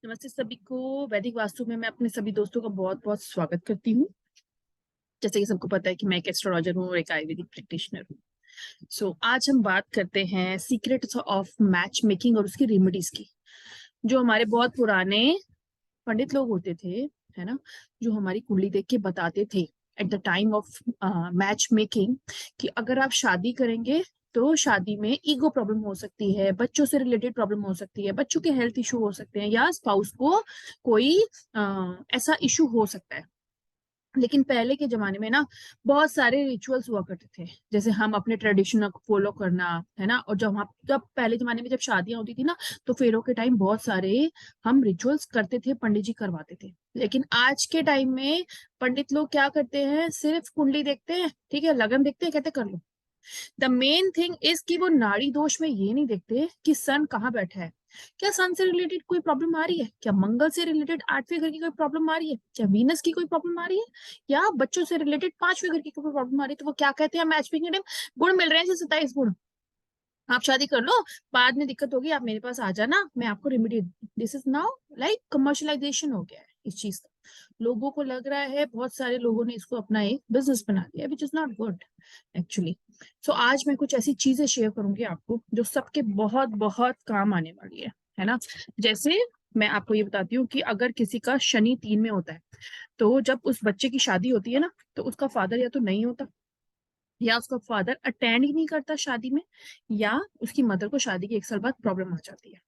नमस्ते सभी को। वैदिक वास्तु में मैं अपने सभी दोस्तों का बहुत बहुत स्वागत करती हूँ। जैसे कि सबको पता है कि मैं एक एस्ट्रोलॉजर हूँ और एक आयुर्वेदिक प्रैक्टिशनर हूँ। आज हम बात करते हैं सीक्रेट्स ऑफ मैच मेकिंग और उसकी रेमेडीज की। जो हमारे बहुत पुराने पंडित लोग होते थे, है ना, जो हमारी कुंडली देख के बताते थे at the time of match making कि अगर आप शादी करेंगे तो शादी में ईगो प्रॉब्लम हो सकती है, बच्चों से रिलेटेड प्रॉब्लम हो सकती है, बच्चों के हेल्थ इशू हो सकते हैं, या स्पाउस को कोई ऐसा इशू हो सकता है। लेकिन पहले के जमाने में ना बहुत सारे रिचुअल्स हुआ करते थे, जैसे हम अपने ट्रेडिशन को फॉलो करना, है ना। और जब पहले जमाने में जब शादियां होती थी ना, तो फेरों के टाइम बहुत सारे हम रिचुअल्स करते थे, पंडित जी करवाते थे। लेकिन आज के टाइम में पंडित लोग क्या करते हैं, सिर्फ कुंडली देखते हैं, ठीक है, लगन देखते हैं, कहते कर लो। द मेन थिंग इज कि वो नाड़ी दोष में ये नहीं देखते कि सन कहाँ बैठा है। क्या सन से रिलेटेड कोई प्रॉब्लम आ रही है, क्या मंगल से रिलेटेड 8वें घर की कोई प्रॉब्लम आ रही है, क्या वीनस की कोई प्रॉब्लम आ रही है, या बच्चों से रिलेटेड 5वें घर की कोई प्रॉब्लम आ रही है। तो वो क्या कहते हैं, मैच मेकिंग टाइम गुण मिल रहे हैं, 27 गुण, आप शादी कर लो, बाद में दिक्कत होगी आप मेरे पास आ जाना, मैं आपको remedy. This is now like commercialisation हो गया है इस चीज का। लोगों को लग रहा है, बहुत सारे लोगों ने इसको अपना एक बिजनेस बना दिया, which is not good actually. आज मैं कुछ ऐसी चीजें शेयर करूंगी आपको जो सबके बहुत बहुत काम आने वाली है ना। जैसे मैं आपको ये बताती हूँ कि अगर किसी का शनि 3 में होता है, तो जब उस बच्चे की शादी होती है ना, तो उसका फादर या तो नहीं होता, या उसका फादर अटेंड ही नहीं करता शादी में, या उसकी मदर को शादी के 1 साल बाद प्रॉब्लम आ जाती है।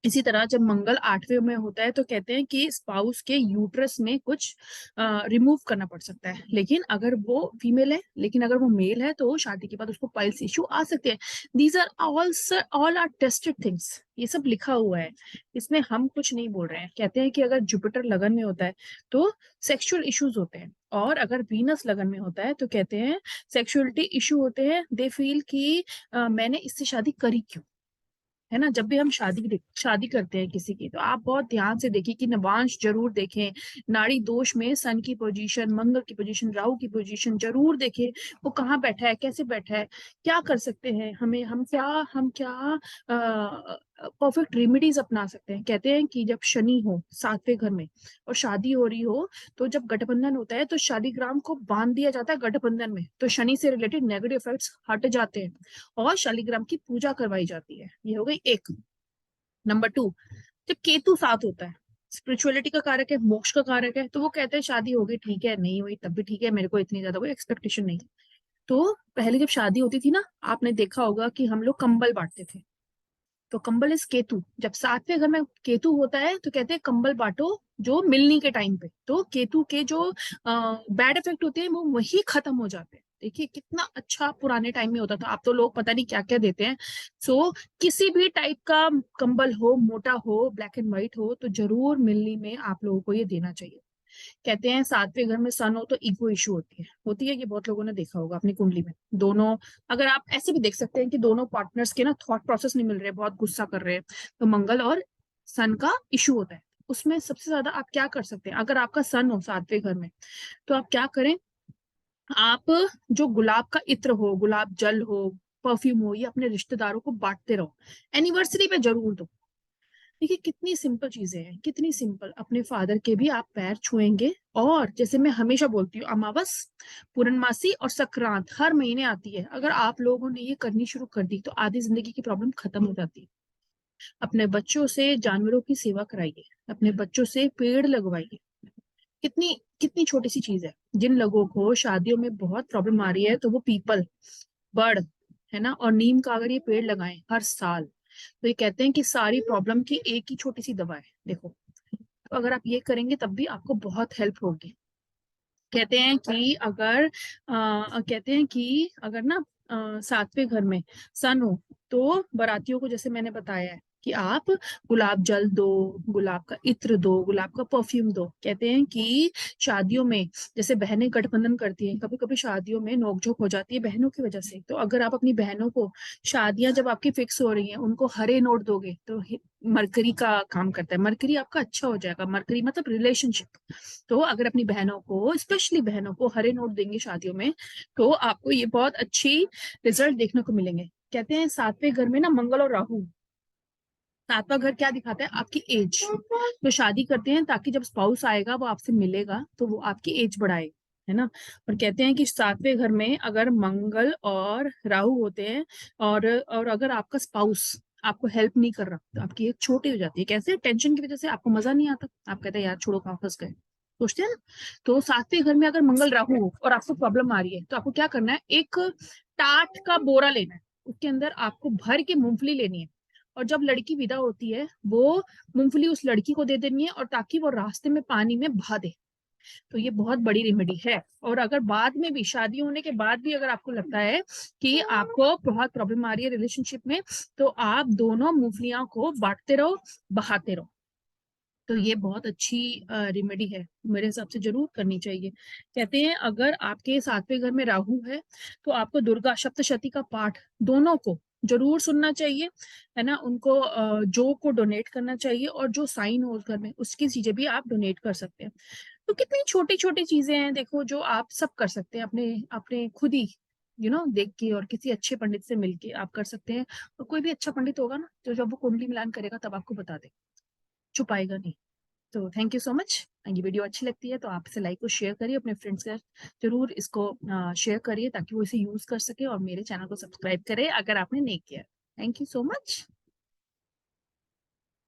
इसी तरह जब मंगल 8वें में होता है, तो कहते हैं कि स्पाउस के यूट्रस में कुछ रिमूव करना पड़ सकता है। लेकिन अगर वो फीमेल है, लेकिन अगर वो मेल है, तो शादी के बाद उसको पाइल्स इश्यू आ सकते हैं। These are all are tested things, ये सब लिखा हुआ है, इसमें हम कुछ नहीं बोल रहे हैं। कहते हैं कि अगर जुपिटर लगन में होता है तो सेक्सुअल इश्यूज होते हैं, और अगर वीनस लगन में होता है तो कहते हैं सेक्सुअलिटी इशू होते हैं। दे फील कि मैंने इससे शादी करी क्यों, है ना। जब भी हम शादी करते हैं किसी की, तो आप बहुत ध्यान से देखिए कि नवांश जरूर देखें, नाड़ी दोष में सन की पोजीशन, मंगल की पोजीशन, राहु की पोजीशन जरूर देखें, वो कहाँ बैठा है, कैसे बैठा है, क्या कर सकते हैं, हम क्या परफेक्ट रेमेडीज अपना सकते हैं। कहते हैं कि जब शनि हो 7वें घर में और शादी हो रही हो, तो जब गठबंधन होता है तो शालीग्राम को बांध दिया जाता है गठबंधन में, तो शनि से रिलेटेड नेगेटिव इफेक्ट्स हट जाते हैं और शालीग्राम की पूजा करवाई जाती है। ये हो गई एक। नंबर 2, जब केतु साथ होता है, स्पिरिचुअलिटी का कारक है, मोक्ष का कारक है, तो वो कहते हैं शादी हो गई ठीक है, नहीं हुई तब भी ठीक है, मेरे को इतनी ज्यादा कोई एक्सपेक्टेशन नहीं है। तो पहले जब शादी होती थी ना, आपने देखा होगा कि हम लोग कंबल बांटते थे। तो कंबल इज केतु, जब 7वें घर में केतु होता है तो कहते हैं कंबल बांटो, जो मिलनी के टाइम पे, तो केतु के जो बैड इफेक्ट होते हैं वो वही खत्म हो जाते हैं। देखिए कितना अच्छा पुराने टाइम में होता था, अब तो लोग पता नहीं क्या क्या देते हैं। किसी भी टाइप का कंबल हो, मोटा हो, ब्लैक एंड व्हाइट हो, तो जरूर मिलनी में आप लोगों को ये देना चाहिए। कहते हैं 7वें घर में सन हो तो ईगो इशू होती है ये बहुत लोगों ने देखा होगा अपनी कुंडली में। दोनों, अगर आप ऐसे भी देख सकते हैं कि दोनों पार्टनर्स के ना थॉट प्रोसेस नहीं मिल रहे, बहुत गुस्सा कर रहे हैं, तो मंगल और सन का इशू होता है। उसमें सबसे ज्यादा आप क्या कर सकते हैं, अगर आपका सन हो 7वें घर में, तो आप क्या करें, आप जो गुलाब का इत्र हो, गुलाब जल हो, परफ्यूम हो, ये अपने रिश्तेदारों को बांटते रहो। एनिवर्सरी पे जरूर दो। देखिए कितनी सिंपल चीजें हैं, कितनी सिंपल। अपने फादर के भी आप पैर छुएंगे, और जैसे मैं हमेशा बोलती हूँ, अमावस, पूर्णमासी और संक्रांत हर महीने आती है, अगर आप लोगों ने ये करनी शुरू कर दी तो आधी जिंदगी की प्रॉब्लम खत्म हो जाती है। अपने बच्चों से जानवरों की सेवा कराइए, अपने बच्चों से पेड़ लगवाइए। कितनी कितनी छोटी सी चीज है। जिन लोगों को शादियों में बहुत प्रॉब्लम आ रही है, तो वो पीपल, बड़, है ना, और नीम का अगर ये पेड़ लगाएं हर साल, तो ये कहते हैं कि सारी प्रॉब्लम की एक ही छोटी सी दवा है। देखो, तो अगर आप ये करेंगे तब भी आपको बहुत हेल्प होगी। कहते हैं कि अगर कहते हैं कि अगर ना 7वें घर में सन हो, तो बारातियों को, जैसे मैंने बताया है, कि आप गुलाब जल दो, गुलाब का इत्र दो, गुलाब का परफ्यूम दो। कहते हैं कि शादियों में, जैसे बहनें गठबंधन करती हैं, कभी कभी शादियों में नोकझोंक हो जाती है बहनों की वजह से, तो अगर आप अपनी बहनों को, शादियां जब आपकी फिक्स हो रही हैं, उनको हरे नोट दोगे, तो मरकरी का काम करता है, मरकरी आपका अच्छा हो जाएगा, मरकरी मतलब रिलेशनशिप। तो अगर अपनी बहनों को, स्पेशली बहनों को हरे नोट देंगे शादियों में, तो आपको ये बहुत अच्छी रिजल्ट देखने को मिलेंगे। कहते हैं 7वें घर में ना मंगल और राहु, सातवां घर क्या दिखाता है? आपकी एज। तो शादी करते हैं ताकि जब स्पाउस आएगा वो आपसे मिलेगा तो वो आपकी एज बढ़ाए, है ना। और कहते हैं कि सातवें घर में अगर मंगल और राहु होते हैं और अगर आपका स्पाउस आपको हेल्प नहीं कर रहा तो आपकी एज छोटी हो जाती है। कैसे? टेंशन की वजह से आपको मजा नहीं आता, आप कहते हैं यार छोड़ो कहाँ फंस गए, सोचते हैं ना। तो सातवें घर में अगर मंगल राहु हो और आपको प्रॉब्लम आ रही है तो आपको क्या करना है? एक टाट का बोरा लेना है, उसके अंदर आपको भर के मूंगफली लेनी है, और जब लड़की विदा होती है वो मूंगफली उस लड़की को दे देनी है, और ताकि वो रास्ते में पानी में बहा दे। तो ये बहुत बड़ी रेमेडी है। और अगर बाद में भी, शादी होने के बाद भी अगर आपको लगता है कि आपको बहुत प्रॉब्लम आ रही है रिलेशनशिप में, तो आप दोनों मूंगफलियां को बांटते रहो, बहाते रहो। तो ये बहुत अच्छी रेमेडी है, मेरे हिसाब से जरूर करनी चाहिए। कहते हैं अगर आपके सातवें घर में राहु है तो आपको दुर्गा सप्तशती का पाठ दोनों को जरूर सुनना चाहिए, है ना। उनको जो को डोनेट करना चाहिए, और जो साइन हो उस घर में उसकी चीजें भी आप डोनेट कर सकते हैं। तो कितनी छोटी छोटी चीजें हैं देखो जो आप सब कर सकते हैं अपने अपने खुद ही, देख के, और किसी अच्छे पंडित से मिलके आप कर सकते हैं। और कोई भी अच्छा पंडित होगा ना, तो जब वो कुंडली मिलान करेगा तब आपको बता दे, छुपाएगा नहीं। तो थैंक यू सो मच। ये वीडियो अच्छी लगती है तो आप इसे लाइक और शेयर करिए, अपने फ्रेंड्स के साथ जरूर इसको शेयर करिए ताकि वो इसे यूज कर सके, और मेरे चैनल को सब्सक्राइब करें अगर आपने नहीं किया। Thank you so much.